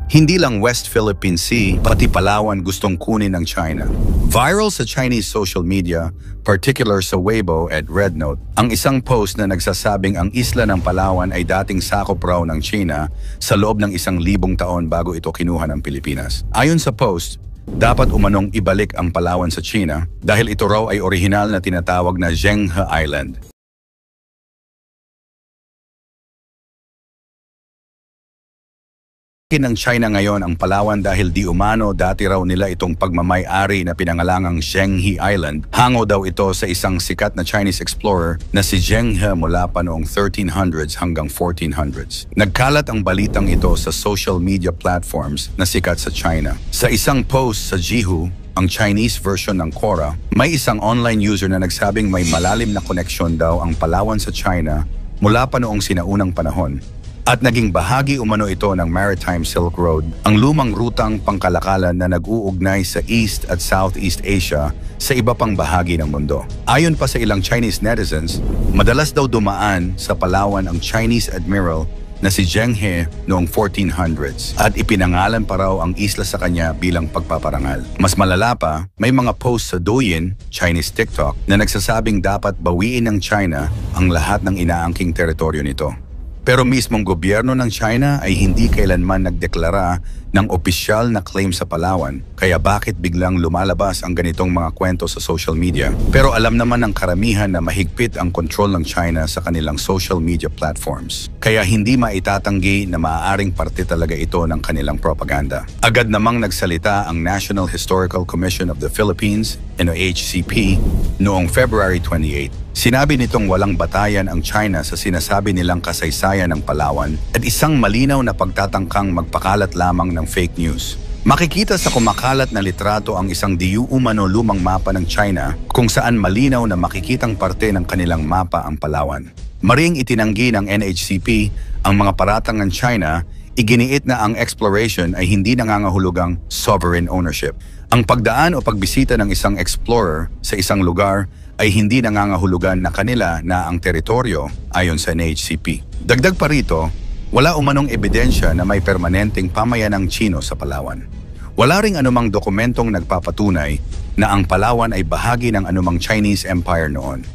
Hindi lang West Philippine Sea, pati Palawan gustong kunin ng China. Viral sa Chinese social media, particular sa Weibo at Rednote, ang isang post na nagsasabing ang isla ng Palawan ay dating sakop raw ng China sa loob ng 1,000 taon bago ito kinuha ng Pilipinas. Ayon sa post, dapat umanong ibalik ang Palawan sa China dahil ito raw ay orihinal na tinatawag na Zhenghe Island. Ng China ngayon ang Palawan dahil di umano dati raw nila itong pagmamay-ari na pinangalangang Zhenghe Island. Hango daw ito sa isang sikat na Chinese explorer na si Zhenghe mula pa noong 1300s hanggang 1400s. Nagkalat ang balitang ito sa social media platforms na sikat sa China. Sa isang post sa Jihu, ang Chinese version ng Quora, may isang online user na nagsabing may malalim na koneksyon daw ang Palawan sa China mula pa noong sinaunang panahon. At naging bahagi umano ito ng Maritime Silk Road, ang lumang rutang pangkalakalan na nag-uugnay sa East at Southeast Asia sa iba pang bahagi ng mundo. Ayon pa sa ilang Chinese netizens, madalas daw dumaan sa Palawan ang Chinese admiral na si Zhenghe noong 1400s at ipinangalan pa raw ang isla sa kanya bilang pagpaparangal. Mas malala pa, may mga posts sa Douyin, Chinese TikTok, na nagsasabing dapat bawiin ng China ang lahat ng inaangking teritoryo nito. Pero mismong gobyerno ng China ay hindi kailanman nagdeklara ng opisyal na claim sa Palawan. Kaya bakit biglang lumalabas ang ganitong mga kwento sa social media? Pero alam naman ng karamihan na mahigpit ang control ng China sa kanilang social media platforms. Kaya hindi maitatanggi na maaaring parte talaga ito ng kanilang propaganda. Agad namang nagsalita ang National Historical Commission of the Philippines, NOHCP, noong February 28. Sinabi nitong walang batayan ang China sa sinasabi nilang kasaysayan ng Palawan at isang malinaw na pagtatangkang magpakalat lamang ng fake news. Makikita sa kumakalat na litrato ang isang di-umano lumang mapa ng China kung saan malinaw na makikitang parte ng kanilang mapa ang Palawan. Maring itinanggi ng NHCP ang mga paratang ng China, iginiit na ang exploration ay hindi nangangahulugang sovereign ownership. Ang pagdaan o pagbisita ng isang explorer sa isang lugar ay hindi nangangahulugan na kanila na ang teritoryo ayon sa NHCP. Dagdag pa rito, wala umanong ebidensya na may permanenteng pamayanang Chino sa Palawan. Wala ring anumang dokumentong nagpapatunay na ang Palawan ay bahagi ng anumang Chinese Empire noon.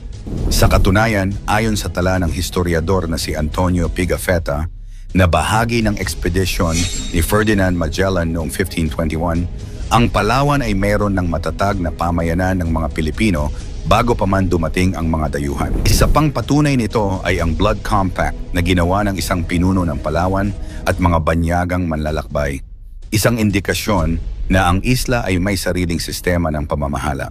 Sa katunayan, ayon sa tala ng historiador na si Antonio Pigafetta, na bahagi ng ekspedisyon ni Ferdinand Magellan noong 1521, ang Palawan ay mayroon ng matatag na pamayanan ng mga Pilipino bago pa man dumating ang mga dayuhan. Isa pang patunay nito ay ang Blood Compact na ginawa ng isang pinuno ng Palawan at mga banyagang manlalakbay. Isang indikasyon na ang isla ay may sariling sistema ng pamamahala.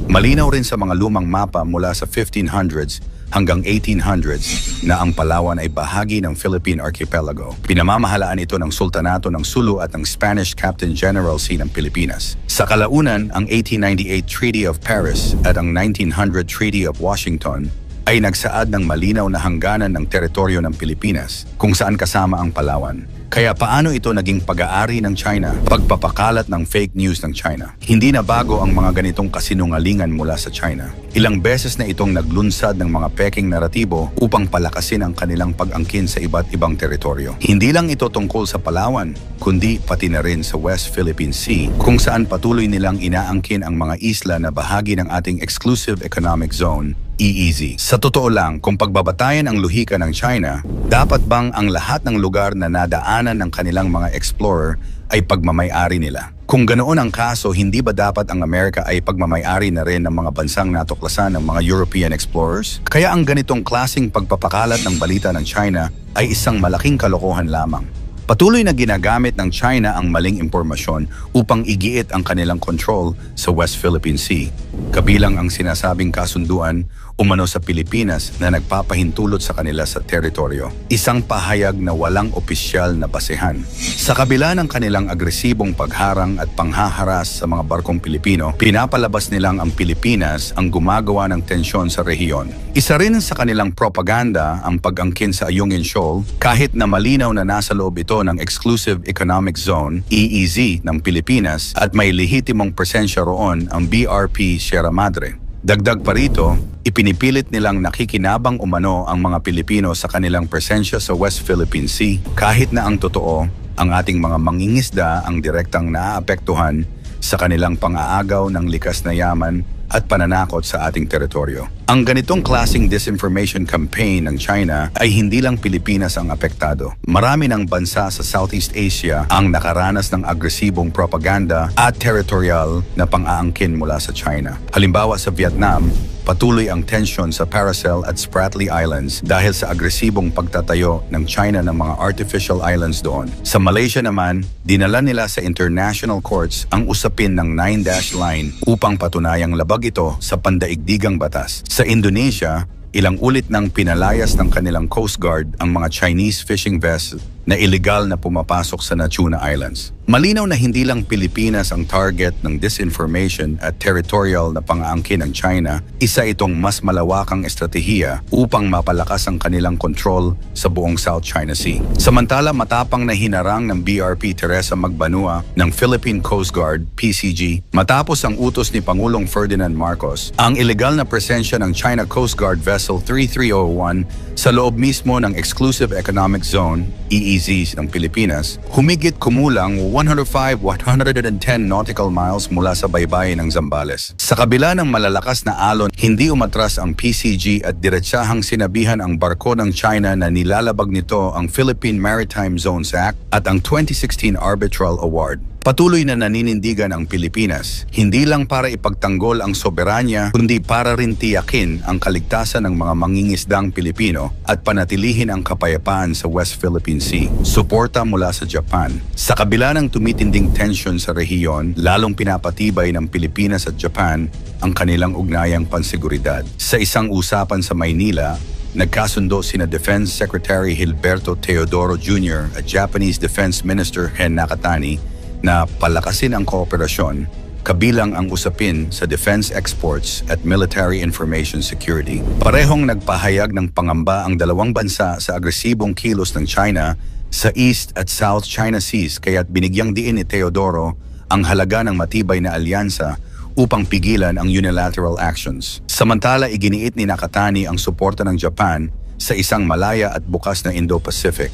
Malinaw rin sa mga lumang mapa mula sa 1500s hanggang 1800s na ang Palawan ay bahagi ng Philippine Archipelago. Pinamamahalaan ito ng Sultanato ng Sulu at ng Spanish Captain Generalcy ng Pilipinas. Sa kalaunan, ang 1898 Treaty of Paris at ang 1900 Treaty of Washington ay nagsaad ng malinaw na hangganan ng teritoryo ng Pilipinas kung saan kasama ang Palawan. Kaya paano ito naging pag-aari ng China? Pagpapakalat ng fake news ng China. Hindi na bago ang mga ganitong kasinungalingan mula sa China. Ilang beses na itong naglunsad ng mga peking naratibo upang palakasin ang kanilang pag-angkin sa iba't ibang teritoryo. Hindi lang ito tungkol sa Palawan, kundi pati na rin sa West Philippine Sea, kung saan patuloy nilang inaangkin ang mga isla na bahagi ng ating Exclusive Economic Zone, EEZ. Sa totoo lang, kung pagbabatayan ang luhika ng China, dapat bang ang lahat ng lugar na nadaanan ng kanilang mga explorer ay pagmamay-ari nila? Kung ganoon ang kaso, hindi ba dapat ang Amerika ay pagmamay-ari na rin ng mga bansang natuklasan ng mga European explorers? Kaya ang ganitong klaseng pagpapakalat ng balita ng China ay isang malaking kalokohan lamang. Patuloy na ginagamit ng China ang maling impormasyon upang igiit ang kanilang control sa West Philippine Sea, kabilang ang sinasabing kasunduan umano sa Pilipinas na nagpapahintulot sa kanila sa teritoryo. Isang pahayag na walang opisyal na basehan. Sa kabila ng kanilang agresibong pagharang at panghaharas sa mga barkong Pilipino, pinapalabas nilang ang Pilipinas ang gumagawa ng tensyon sa rehiyon. Isa rin sa kanilang propaganda ang pag-angkin sa Ayungin Shoal kahit na malinaw na nasa loob ito ng Exclusive Economic Zone, EEZ, ng Pilipinas at may lehitimong presensya roon ang BRP Sierra Madre. Dagdag pa rito, ipinipilit nilang nakikinabang umano ang mga Pilipino sa kanilang presensya sa West Philippine Sea kahit na ang totoo, Ang ating mga mangingisda ang direktang naaapektuhan sa kanilang pang-aagaw ng likas na yaman at pananakot sa ating teritoryo. Ang ganitong klaseng disinformation campaign ng China ay hindi lang Pilipinas ang apektado. Marami ng bansa sa Southeast Asia ang nakaranas ng agresibong propaganda at territorial na pang-aangkin mula sa China. Halimbawa sa Vietnam, patuloy ang tensyon sa Paracel at Spratly Islands dahil sa agresibong pagtatayo ng China ng mga artificial islands doon. Sa Malaysia naman, dinala nila sa international courts ang usapin ng 9-dash line upang patunayang labag ito sa pandaigdigang batas. Sa Indonesia, ilang ulit nang pinalayas ng kanilang Coast Guard ang mga Chinese fishing vessels na iligal na pumapasok sa Natuna Islands. Malinaw na hindi lang Pilipinas ang target ng disinformation at territorial na pang-aangkin ng China, isa itong mas malawakang estratehiya upang mapalakas ang kanilang kontrol sa buong South China Sea. Samantala, matapang na hinarang ng BRP Teresa Magbanua ng Philippine Coast Guard, PCG, matapos ang utos ni Pangulong Ferdinand Marcos, ang ilegal na presensya ng China Coast Guard Vessel 3301 sa loob mismo ng Exclusive Economic Zone, EEZ ng Pilipinas, humigit kumulang 105-110 nautical miles mula sa baybayin ng Zambales. Sa kabila ng malalakas na alon, hindi umatras ang PCG at diretsahang sinabihan ang barko ng China na nilalabag nito ang Philippine Maritime Zones Act at ang 2016 Arbitral Award. Patuloy na naninindigan ang Pilipinas, hindi lang para ipagtanggol ang soberanya, kundi para rin tiyakin ang kaligtasan ng mga mangingisdang Pilipino at panatilihin ang kapayapaan sa West Philippine Sea. Suporta mula sa Japan. Sa kabila ng tumitinding tensyon sa rehiyon, lalong pinapatibay ng Pilipinas at Japan ang kanilang ugnayang pansiguridad. Sa isang usapan sa Maynila, nagkasundo sina Defense Secretary Gilberto Teodoro Jr. at Japanese Defense Minister Hen Nakatani na palakasin ang kooperasyon, kabilang ang usapin sa defense exports at military information security. Parehong nagpahayag ng pangamba ang dalawang bansa sa agresibong kilos ng China sa East at South China Seas, kaya't binigyang diin ni Teodoro ang halaga ng matibay na alyansa upang pigilan ang unilateral actions. Samantala, iginiit ni Nakatani ang suporta ng Japan sa isang malaya at bukas na Indo-Pacific.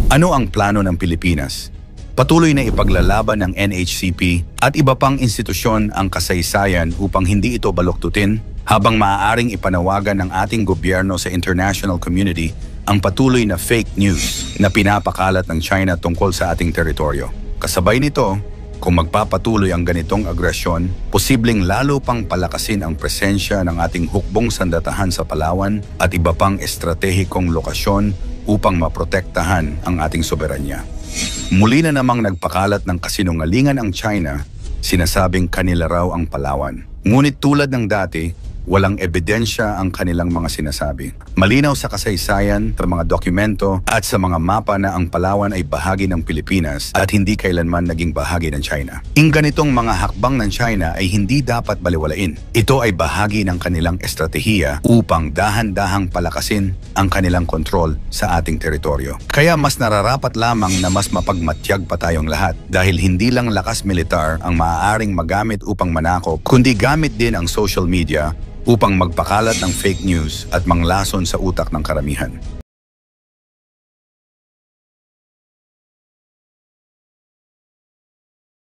Ano ang plano ng Pilipinas? Patuloy na ipaglalaban ng NHCP at iba pang institusyon ang kasaysayan upang hindi ito baluktutin, habang maaaring ipanawagan ng ating gobyerno sa international community ang patuloy na fake news na pinapakalat ng China tungkol sa ating teritoryo. Kasabay nito, kung magpapatuloy ang ganitong agresyon, posibleng lalo pang palakasin ang presensya ng ating hukbong sandatahan sa Palawan at iba pang estratehikong lokasyon upang maprotektahan ang ating soberanya. Muli na namang nagpakalat ng kasinungalingan ang China, sinasabing kanila raw ang Palawan. Ngunit tulad ng dati, walang ebidensya ang kanilang mga sinasabi. Malinaw sa kasaysayan, sa mga dokumento at sa mga mapa na ang Palawan ay bahagi ng Pilipinas at hindi kailanman naging bahagi ng China. Ang ganitong mga hakbang ng China ay hindi dapat baliwalain. Ito ay bahagi ng kanilang estratehiya upang dahan-dahang palakasin ang kanilang kontrol sa ating teritoryo. Kaya mas nararapat lamang na mas mapagmatyag pa tayong lahat dahil hindi lang lakas militar ang maaaring magamit upang manakop, kundi gamit din ang social media upang magpakalat ng fake news at manglason sa utak ng karamihan.